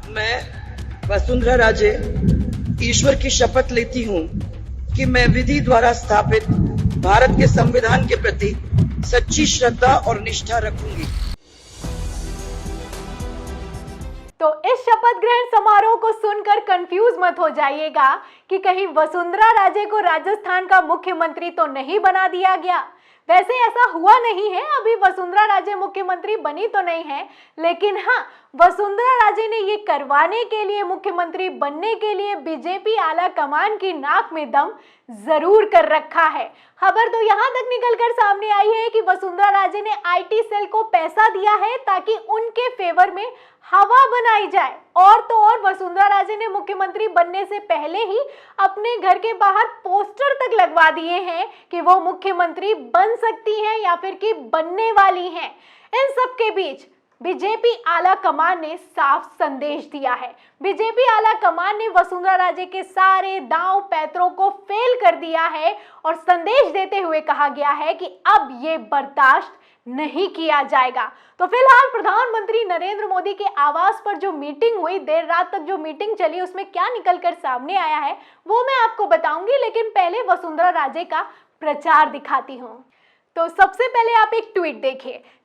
मैं वसुंधरा राजे ईश्वर की शपथ लेती हूँ कि मैं विधि द्वारा स्थापित भारत के संविधान के प्रति सच्ची श्रद्धा और निष्ठा रखूंगी। तो इस शपथ ग्रहण समारोह को सुनकर कंफ्यूज मत हो जाइएगा कि कहीं वसुंधरा राजे को राजस्थान का मुख्यमंत्री तो नहीं बना दिया गया। वैसे ऐसा हुआ नहीं है, अभी वसुंधरा राजे मुख्यमंत्री बनी तो नहीं है, लेकिन हाँ, वसुंधरा राजे ने ये करवाने के लिए, मुख्यमंत्री बनने के लिए बीजेपी आला कमान की नाक में दम जरूर कर रखा है। खबर तो यहाँ तक निकलकर सामने आई है कि वसुंधरा राजे ने आईटी सेल को पैसा दिया है ताकि उनके फेवर में हवा बनाई जाए। और तो और वसुंधरा राजे ने मुख्यमंत्री बनने से पहले ही अपने घर के बाहर पोस्टर तक लगवा दिए हैं कि वो मुख्यमंत्री बन सकती हैं या फिर कि बनने वाली हैं। इन सब के बीच बीजेपी आला कमान ने साफ संदेश दिया है। बीजेपी आला कमान ने वसुंधरा राजे के सारे दांव पैतरों को फेल कर दिया है और संदेश देते हुए कहा गया है कि अब ये बर्दाश्त नहीं किया जाएगा। तो फिलहाल प्रधानमंत्री नरेंद्र मोदी के आवास पर जो मीटिंग हुई, देर रात तक जो मीटिंग चली, उसमें क्या निकलकर सामने आया है वो मैं आपको बताऊंगी, लेकिन पहले वसुंधरा राजे का प्रचार दिखाती हूँ। तो सबसे पहले आप एक ट्वीट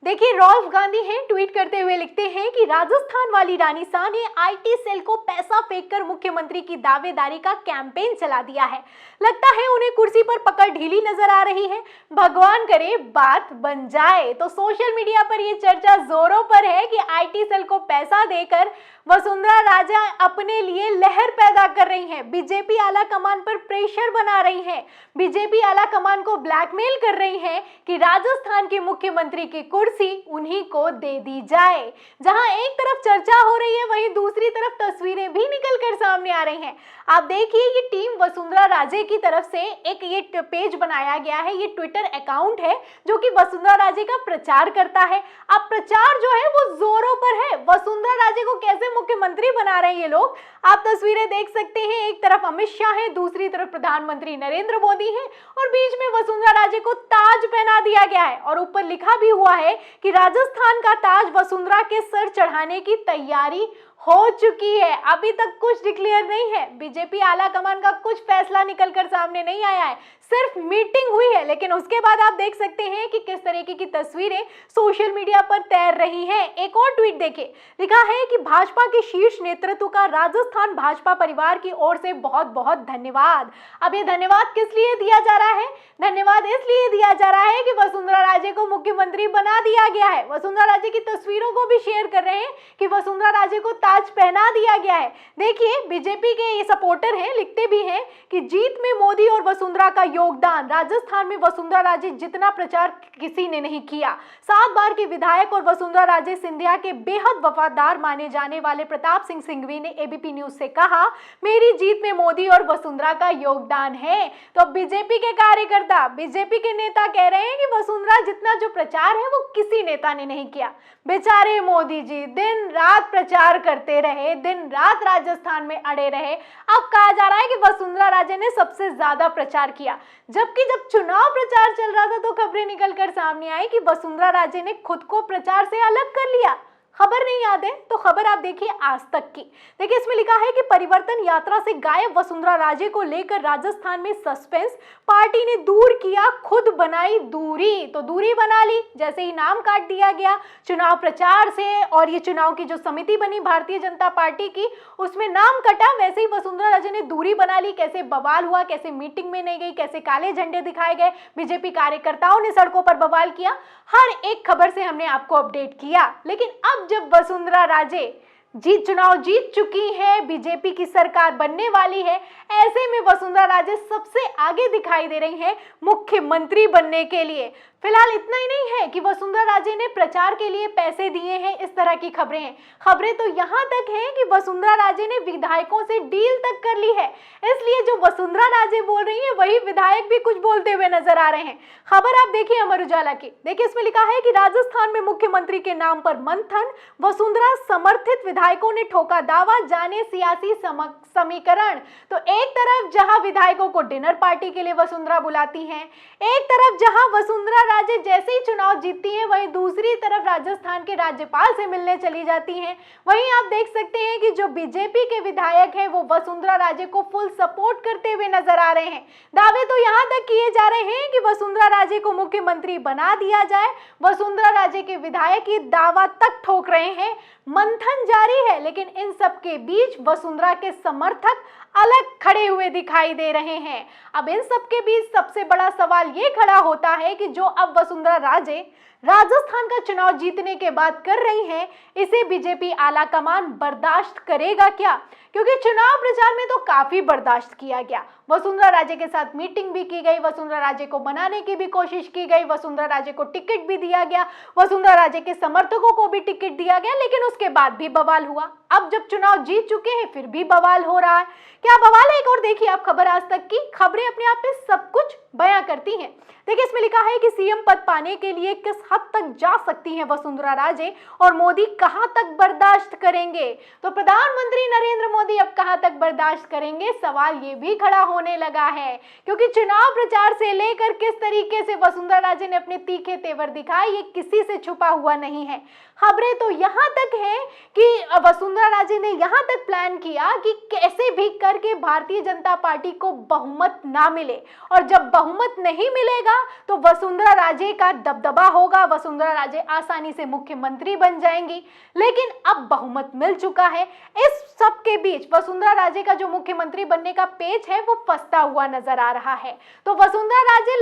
देखिए राहुल गांधी हैं, ट्वीट करते हुए लिखते हैं कि राजस्थान वाली रानी शाह ने आईटी सेल को पैसा फेंककर मुख्यमंत्री की दावेदारी का कैंपेन चला दिया है। लगता है उन्हें कुर्सी पर पकड़ ढीली नजर आ रही है। भगवान करे बात बन जाए। तो सोशल मीडिया पर यह चर्चा जोरों पर है कि आईटी सेल को पैसा देकर वसुंधरा राजे अपने लिए लहर पैदा कर रही हैं, बीजेपी आला कमान पर प्रेशर बना रही हैं, बीजेपी आला कमान को ब्लैकमेल कर रही हैं कि राजस्थान के मुख्यमंत्री की कुर्सी उन्हीं को दे दी जाए। जहां एक तरफ चर्चा हो रही है, वहीं दूसरी तरफ तस्वीरें भी निकलकर सामने आ रही हैं। आप देखिए, ये टीम वसुंधरा राजे की तरफ से एक ये पेज बनाया गया है, ये ट्विटर अकाउंट है जो कि वसुंधरा राजे का प्रचार करता है। अब प्रचार जो है वो जोरों पर है। वसुंधरा राजे को कैसे मुख्यमंत्री बना रहे हैं ये लोग, आप तस्वीरें देख सकते हैं। एक तरफ अमित शाह है, दूसरी तरफ प्रधानमंत्री नरेंद्र मोदी है और बीच में वसुंधरा राजे को ताज पहना दिया गया है और ऊपर लिखा भी हुआ है कि राजस्थान का ताज वसुंधरा के सर चढ़ाने की तैयारी हो चुकी है। अभी तक कुछ डिक्लेयर नहीं है, बीजेपी आला कमान का कुछ फैसला निकलकर सामने नहीं आया है, सिर्फ मीटिंग हुई है। लेकिन उसके बाद आप देख सकते हैं कि किस तरीके की तस्वीरें सोशल मीडिया पर तैर रही हैं। एक और ट्वीट देखिए, लिखा है कि भाजपा के शीर्ष नेतृत्व का राजस्थान भाजपा परिवार की ओर से बहुत बहुत धन्यवाद। अब ये धन्यवाद किस लिए दिया जा रहा है? धन्यवाद इसलिए दिया जा रहा है कि वसुंधरा राजे को मुख्यमंत्री बना दिया गया है। वसुंधरा राजे की तस्वीरों को भी शेयर कर रहे हैं कि वसुंधरा राजे को ताज पहना दिया गया है। देखिए, बीजेपी के ये सपोर्टर हैं, लिखते भी हैं कि जीत में मोदी और वसुंधरा का योगदान। राजस्थान में वसुंधरा राजे जितना प्रचार किसी ने नहीं किया। 7 बार के विधायक और वसुंधरा राजे सिंधिया के बेहद वफादार माने जाने वाले प्रताप सिंह सिंघवी ने एबीपी न्यूज से कहा, मेरी जीत में मोदी और वसुंधरा का योगदान है। तो बीजेपी के कार्यकर्ता, बीजेपी के नेता कह रहे हैं कि वसुंधरा जितना जो प्रचार है वो किसी नेता ने नहीं किया। बेचारे मोदी जी दिन रात प्रचार करते रहे, दिन रात राजस्थान में अड़े रहे। अब कहा जा रहा है कि वसुंधरा राजे ने सबसे ज्यादा प्रचार किया, जबकि जब चुनाव प्रचार चल रहा था तो खबरें निकलकर सामने आई कि वसुंधरा राजे ने खुद को प्रचार से अलग कर लिया। खबर नहीं याद है तो खबर आप देखिए आज तक की। देखिए, इसमें लिखा है कि परिवर्तन यात्रा से गायब वसुंधरा राजे को लेकर राजस्थान में सस्पेंस, पार्टी ने दूर किया, खुद बनाई दूरी। तो दूरी बना ली, जैसे ही नाम काट दिया गया चुनाव प्रचार से और ये चुनाव की जो समिति बनी भारतीय जनता पार्टी की, उसमें नाम कटा, वैसे ही वसुंधरा राजे ने दूरी बना ली। कैसे बवाल हुआ, कैसे मीटिंग में नहीं गई, कैसे काले झंडे दिखाए गए, बीजेपी कार्यकर्ताओं ने सड़कों पर बवाल किया, हर एक खबर से हमने आपको अपडेट किया। लेकिन अब जब वसुंधरा राजे चुनाव जीत चुकी है, बीजेपी की सरकार बनने वाली है, ऐसे में वसुंधरा राजे सबसे आगे दिखाई दे रही हैं मुख्यमंत्री बनने के लिए। फिलहाल इतना ही नहीं है कि वसुंधरा राजे ने प्रचार के लिए पैसे दिए हैं, इस तरह की खबरें हैं। खबरें तो यहाँ तक हैं कि वसुंधरा राजे ने विधायकों से डील तक कर ली है, इसलिए जो वसुंधरा राजे बोल रही हैं वही विधायक भी कुछ बोलते हुए नजर आ रहे हैं। खबर आप देखिए अमर उजाला की, देखिए इसमें लिखा है कि राजस्थान में मुख्यमंत्री के नाम पर मंथन, वसुंधरा समर्थित विधायकों ने ठोका दावा, जाने सियासी समीकरण। तो एक तरफ जहां विधायकों को डिनर पार्टी के लिए वसुंधरा बुलाती हैं, एक तरफ जहां वसुंधरा राजे जैसे ही चुनाव जीतती हैं, वहीं दूसरी तरफ राजस्थान के राज्यपाल से मिलने चली जाती हैं। वहीं आप देख सकते हैं कि जो बीजेपी के विधायक हैं वो वसुंधरा राजे को फुल सपोर्ट करते हुए नजर आ रहे हैं। दावे तो यहां तक किए जा रहे हैं कि वसुंधरा राजे को मुख्यमंत्री बना दिया जाए। वसुंधरा राजे के विधायक ये दावा तक ठोक रहे हैं। मंथन जारी है, लेकिन इन सब के बीच वसुंधरा के समर्थक अलग खड़े हुए दिखाई दे रहे हैं। अब इन सब के बीच सबसे बड़ा सवाल ये खड़ा होता है कि जो अब वसुंधरा राजे राजस्थान का चुनाव जीतने के बाद कर रही हैं, इसे बीजेपी आला कमान बर्दाश्त करेगा क्या? क्योंकि चुनाव प्रचार में तो काफी बर्दाश्त किया गया। वसुंधरा राजे के साथ मीटिंग भी की गई, वसुंधरा राजे को बनाने की भी कोशिश की गई, वसुंधरा राजे को टिकट भी दिया गया, वसुंधरा राजे के समर्थकों को भी टिकट दिया गया, लेकिन उसके बाद भी बवाल हुआ। अब जब चुनाव जीत चुके हैं फिर भी बवाल हो रहा है। क्या बवाल है? एक और देखिए आप खबर आज तक की। खबरें अपने आप में सब कुछ बयां करती हैं। देखिए इसमें लिखा है कि सीएम पद पाने के लिए किस हद तक जा सकती हैं वसुंधरा राजे और मोदी कहां तक बर्दाश्त करेंगे। तो प्रधानमंत्री नरेंद्र मोदी अब कहां तक बर्दाश्त करेंगे, सवाल ये भी खड़ा होने लगा है। क्योंकि चुनाव प्रचार से लेकर किस तरीके से वसुंधरा राजे ने अपने तीखे तेवर दिखाए, ये किसी से छुपा हुआ नहीं है। खबरें तो यहां तक हैं कि वसुंधरा राजे ने यहां तक प्लान किया कि कैसे भी करके भारतीय जनता पार्टी को बहुमत ना मिले, और जब बहुमत नहीं मिलेगा तो वसुंधरा राजे का दबदबा होगा, वसुंधरा राजे आसानी से मुख्यमंत्री बन जाएंगी। लेकिन अब बहुमत मिल चुका है। इस सब के बीच वसुंधरा राजे का जो मुख्यमंत्री बनने का पेच है वो फंसता हुआ नजर आ रहा है। तो वसुंधरा राजे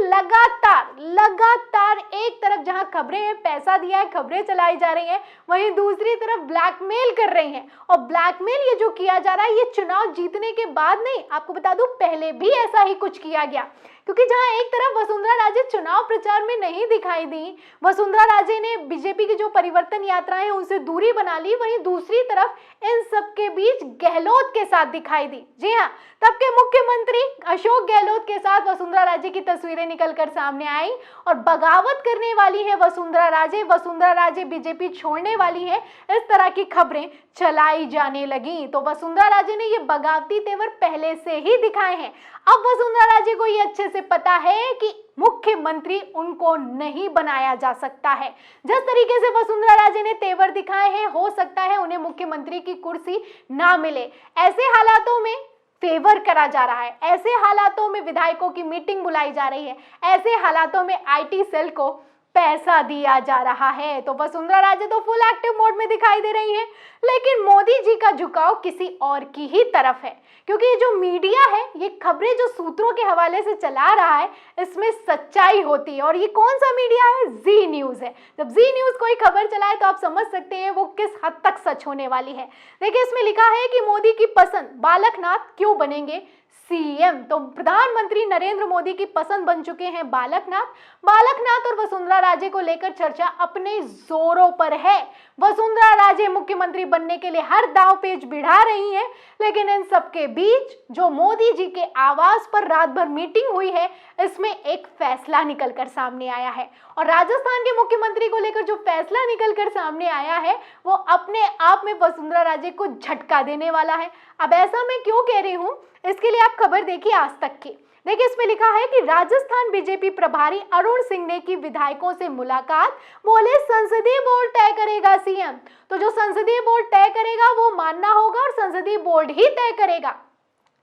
लगातार एक तरफ जहां खबरें हैं, पैसा दिया है, खबरें चलाई जा रही हैं, वहीं दूसरी तरफ ब्लैकमेल कर रही हैं। और ब्लैकमेल ये जो किया जा रहा है, ये चुनाव जीतने के बाद नहीं, आपको बता दूं पहले भी ऐसा ही कुछ किया गया। क्योंकि जहां एक तरफ वसुंधरा राजे चुनाव प्रचार में नहीं दिखाई दी, वसुंधरा राजे ने बीजेपी की जो परिवर्तन यात्राएं हैं उनसे दूरी बना ली, वहीं दूसरी तरफ इन सब के बीच गहलोत के साथ दिखाई दी। जी हाँ, तब के मुख्यमंत्री अशोक गहलोत के साथ वसुंधरा राजे की तस्वीरें निकलकर सामने आई और बगावत करने वाली है वसुंधरा राजे बीजेपी छोड़ने वाली है, इस तरह की खबरें चलाई जाने लगी। तो वसुंधरा राजे ने ये बगावती तेवर पहले से ही दिखाए हैं। अब वसुंधरा राजे को ये अच्छे से पता है कि मुख्यमंत्री उनको नहीं बनाया जा सकता है। जिस तरीके से वसुंधरा राजे ने तेवर दिखाए हैं, हो सकता है उन्हें मुख्यमंत्री की कुर्सी ना मिले। ऐसे हालातों में फेवर करा जा रहा है, ऐसे हालातों में विधायकों की मीटिंग बुलाई जा रही है, ऐसे हालातों में आईटी सेल को पैसा दिया जा रहा है। तो वसुंधरा राजे तो फुल एक्टिव मोड में दिखाई दे रही हैं, लेकिन मोदी जी का झुकाव किसी और की ही तरफ है। क्योंकि ये जो मीडिया है, ये खबरें जो सूत्रों के हवाले से चला रहा है, इसमें सच्चाई होती है। और ये कौन सा मीडिया है? जी न्यूज है। जब जी न्यूज कोई खबर चलाए तो आप समझ सकते हैं वो किस हद तक सच होने वाली है। देखिए इसमें लिखा है कि मोदी की पसंद बालकनाथ क्यों बनेंगे सीएम। तो प्रधानमंत्री नरेंद्र मोदी की पसंद बन चुके हैं बालकनाथ और वसुंधरा राजे को लेकर चर्चा अपने जोरों पर है। वसुंधरा राजे मुख्यमंत्री बनने के लिए हर दांव पेच भिड़ा रही हैं, लेकिन इन सब के बीच जो मोदी जी के आवास पर रात भर मीटिंग हुई है, इसमें एक फैसला निकलकर सामने आया है। और राजस्थान के मुख्यमंत्री को लेकर जो फैसला निकलकर सामने आया है, वो अपने आप में वसुंधरा राजे को झटका देने वाला है। अब ऐसा मैं क्यों कह रही हूं, इसके लिए आप खबर देखिए आज तक की। देखिए इसमें लिखा है कि राजस्थान बीजेपी प्रभारी अरुण सिंह ने की विधायकों से मुलाकात, बोले संसदीय बोर्ड तय करेगा सीएम। तो जो संसदीय बोर्ड तय करेगा वो मानना होगा और संसदीय बोर्ड ही तय करेगा।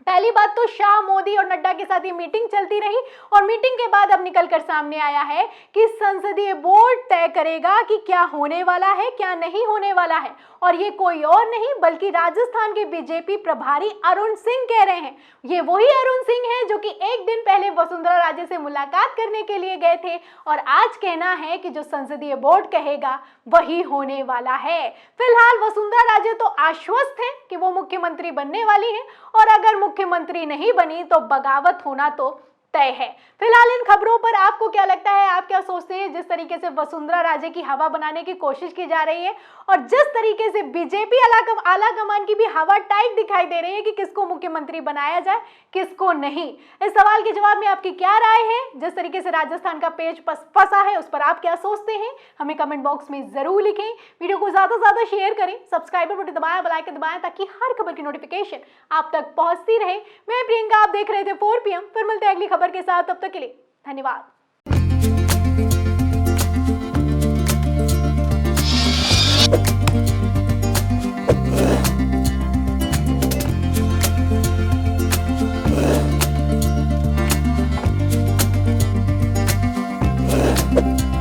पहली बात तो शाह, मोदी और नड्डा के साथ ये मीटिंग चलती रही और मीटिंग के बाद अब निकलकर सामने आया है कि संसदीय बोर्ड तय करेगा कि क्या होने वाला है, क्या नहीं होने वाला है। और ये कोई और नहीं बल्कि राजस्थान के बीजेपी प्रभारी अरुण सिंह कह रहे हैं। ये वही अरुण सिंह हैं जो कि एक दिन पहले वसुंधरा राजे से मुलाकात करने के लिए गए थे और आज कहना है कि जो संसदीय बोर्ड कहेगा वही होने वाला है। फिलहाल वसुंधरा राजे तो आश्वस्त हैं कि वो मुख्यमंत्री बनने वाली हैं और अगर मुख्यमंत्री नहीं बनी तो बगावत होना तो तय है। फिलहाल इन खबरों पर आपको क्या लगता है, आप क्या सोचते हैं? जिस तरीके से वसुंधरा राजे की हवा बनाने की कोशिश की जा रही है और जिस तरीके से बीजेपी आला कमान की भी हवा टाइट दिखाई दे रही है कि किसको मुख्यमंत्री बनाया जाए, किसको नहीं, इस सवाल के जवाब में आपकी क्या राय है? जिस तरीके से राजस्थान का पेच फंसा है उस पर आप क्या सोचते हैं, हमें कमेंट बॉक्स में जरूर लिखें। वीडियो को ज्यादा से ज्यादा शेयर करें, सब्सक्राइब बटन दबाएं, बेल आइकन दबाएं ताकि हर खबर की नोटिफिकेशन आप तक पहुंचती रहे। मैं प्रियंका, आप देख रहे थे 4 PM। फिर मिलते हैं अगली खबर के साथ, तब तक के लिए धन्यवाद। है।